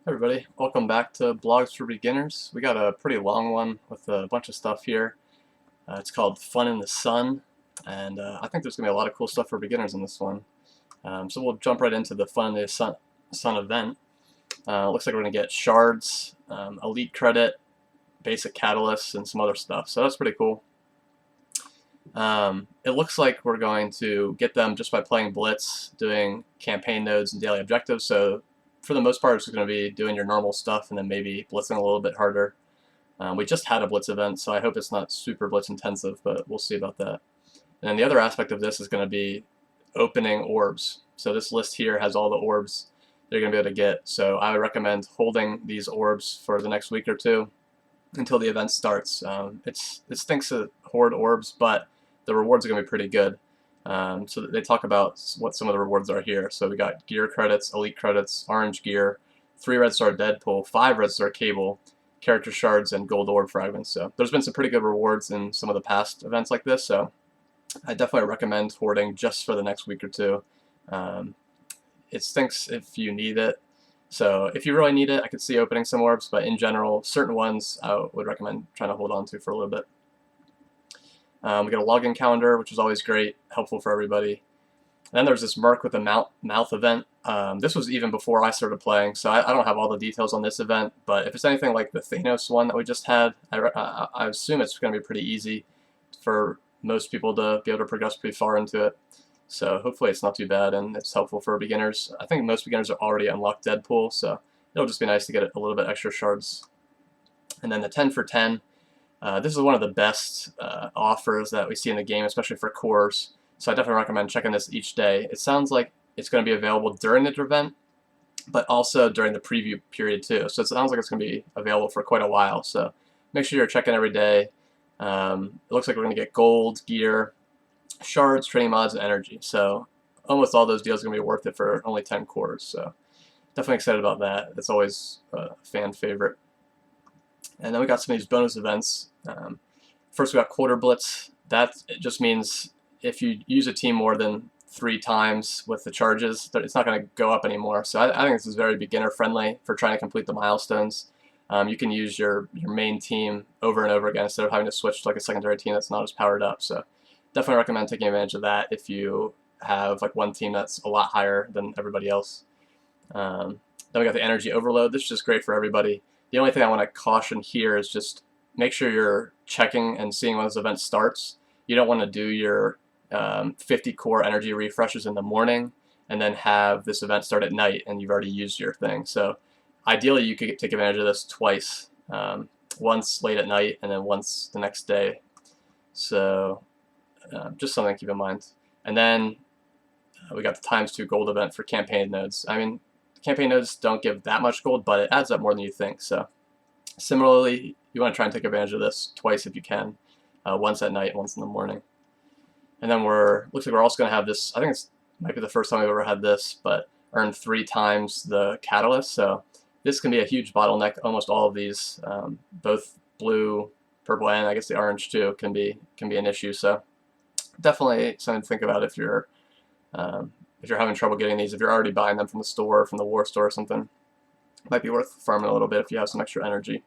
Hey everybody, welcome back to Blogs for Beginners. We got a pretty long one with a bunch of stuff here. It's called Fun in the Sun, and I think there's going to be a lot of cool stuff for beginners in this one. So we'll jump right into the Fun in the Sun event. Looks like we're going to get shards, elite credit, basic catalysts, and some other stuff. So that's pretty cool. It looks like we're going to get them just by playing Blitz, doing campaign nodes and daily objectives. So for the most part, it's going to be doing your normal stuff and then maybe blitzing a little bit harder. We just had a Blitz event, so I hope it's not super Blitz intensive, but we'll see about that. And then the other aspect of this is going to be opening orbs. So this list here has all the orbs they're going to be able to get. So I would recommend holding these orbs for the next week or two until the event starts. It stinks of HOARD orbs, but the rewards are going to be pretty good. So they talk about what some of the rewards are here. So we got gear credits, elite credits, orange gear, 3 red star Deadpool, 5 red star cable, character shards, and gold orb fragments. So there's been some pretty good rewards in some of the past events like this. So I definitely recommend hoarding just for the next week or two. It stinks if you need it. So if you really need it, I could see opening some orbs, but in general, certain ones I would recommend trying to hold on to for a little bit. We got a login calendar, which is always great, helpful for everybody. And then there's this Merc with a mouth event. This was even before I started playing, so I don't have all the details on this event, but if it's anything like the Thanos one that we just had, I assume it's going to be pretty easy for most people to be able to progress pretty far into it. So hopefully it's not too bad and it's helpful for beginners. I think most beginners are already unlocked Deadpool, so it'll just be nice to get a little bit extra shards. And then the 10 for 10. This is one of the best offers that we see in the game, especially for cores. So I definitely recommend checking this each day. It sounds like it's going to be available during the event, but also during the preview period too. So it sounds like it's going to be available for quite a while. So make sure you're checking every day. It looks like we're going to get gold, gear, shards, training mods, and energy. So almost all those deals are going to be worth it for only 10 cores. So definitely excited about that. It's always a fan favorite. And then we got some of these bonus events. First we got quarter blitz. That just means if you use a team more than 3 times with the charges, it's not going to go up anymore. So I think this is very beginner friendly for trying to complete the milestones. You can use your main team over and over again instead of having to switch to like a secondary team that's not as powered up. So definitely recommend taking advantage of that if you have like one team that's a lot higher than everybody else. Then we got the energy overload. This is just great for everybody. The only thing I want to caution here is just make sure you're checking and seeing when this event starts. You don't want to do your 50 core energy refreshes in the morning and then have this event start at night and you've already used your thing. So ideally you could take advantage of this twice, once late at night and then once the next day. So just something to keep in mind. And then we got the ×2 gold event for campaign nodes. I mean, campaign nodes don't give that much gold, but it adds up more than you think. So similarly, you want to try and take advantage of this twice if you can, once at night, once in the morning. And then looks like we're also going to have this. I think it's might be the first time we've ever had this, but earn 3 times the catalyst. So this can be a huge bottleneck. Almost all of these, both blue, purple, and I guess the orange too, can be an issue. So definitely something to think about if you're having trouble getting these. If you're already buying them from the store, from the war store or something, it might be worth farming a little bit if you have some extra energy.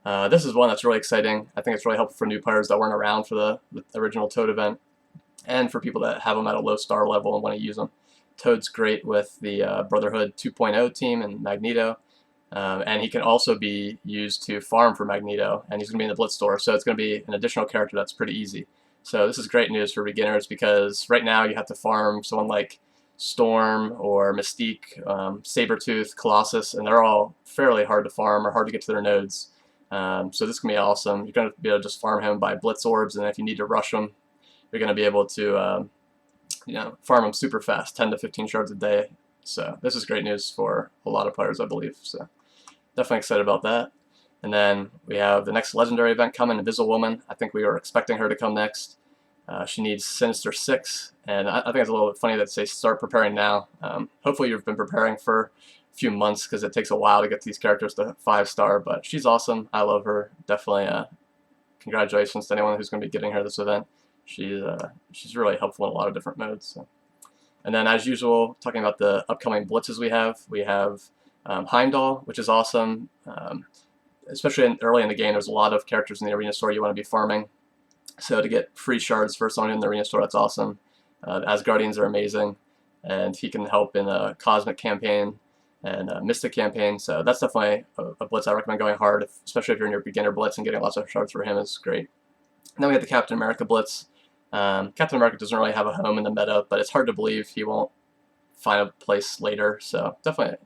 This is one that's really exciting. I think it's really helpful for new players that weren't around for the original Toad event, and for people that have them at a low star level and want to use them. Toad's great with the Brotherhood 2.0 team and Magneto, and he can also be used to farm for Magneto, and he's going to be in the Blitz store, so it's going to be an additional character that's pretty easy. So this is great news for beginners because right now you have to farm someone like Storm or Mystique, Sabretooth, Colossus, and they're all fairly hard to farm or hard to get to their nodes. So this can be awesome. You're going to be able to just farm him by Blitz orbs, and if you need to rush him, you're going to be able to farm him super fast, 10 to 15 shards a day. So this is great news for a lot of players, I believe. So definitely excited about that. And then we have the next legendary event coming, Invisible Woman. I think we were expecting her to come next. She needs Sinister 6, and I think it's a little bit funny that they start preparing now. Hopefully you've been preparing for a few months because it takes a while to get these characters to 5-star, but she's awesome. I love her. Definitely congratulations to anyone who's going to be getting her this event. She's really helpful in a lot of different modes. So. And then as usual, talking about the upcoming blitzes we have Heimdall, which is awesome. Especially early in the game, there's a lot of characters in the arena store you want to be farming. So to get free shards for someone in the arena store, that's awesome. The Asgardians are amazing, and he can help in a Cosmic campaign and a Mystic campaign. So that's definitely a Blitz I recommend going hard, especially if you're in your beginner Blitz, and getting lots of shards for him is great. And then we have the Captain America Blitz. Captain America doesn't really have a home in the meta, but it's hard to believe he won't find a place later. So definitely,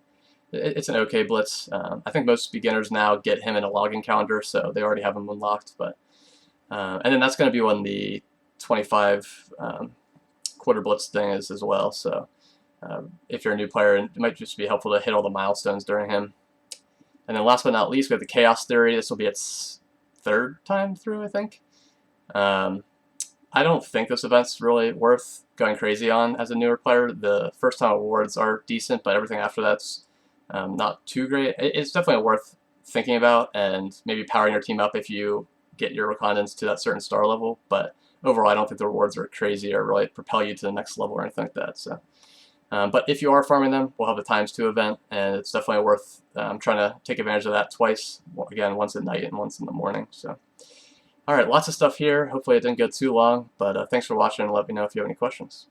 it's an okay Blitz. I think most beginners now get him in a login calendar, so they already have him unlocked. But and then that's going to be when the 25 quarter Blitz thing is as well. So if you're a new player, it might just be helpful to hit all the milestones during him. And then last but not least, we have the Chaos Theory. This will be its 3rd time through, I think. I don't think this event's really worth going crazy on as a newer player. The first time awards are decent, but everything after that's not too great. It's definitely worth thinking about and maybe powering your team up if you get your Wakandans to that certain star level. But overall, I don't think the rewards are crazy or really propel you to the next level or anything like that. So, but if you are farming them, we'll have a ×2 event, and it's definitely worth trying to take advantage of that twice. Again, once at night and once in the morning. So. Alright, lots of stuff here. Hopefully it didn't go too long, but thanks for watching, and let me know if you have any questions.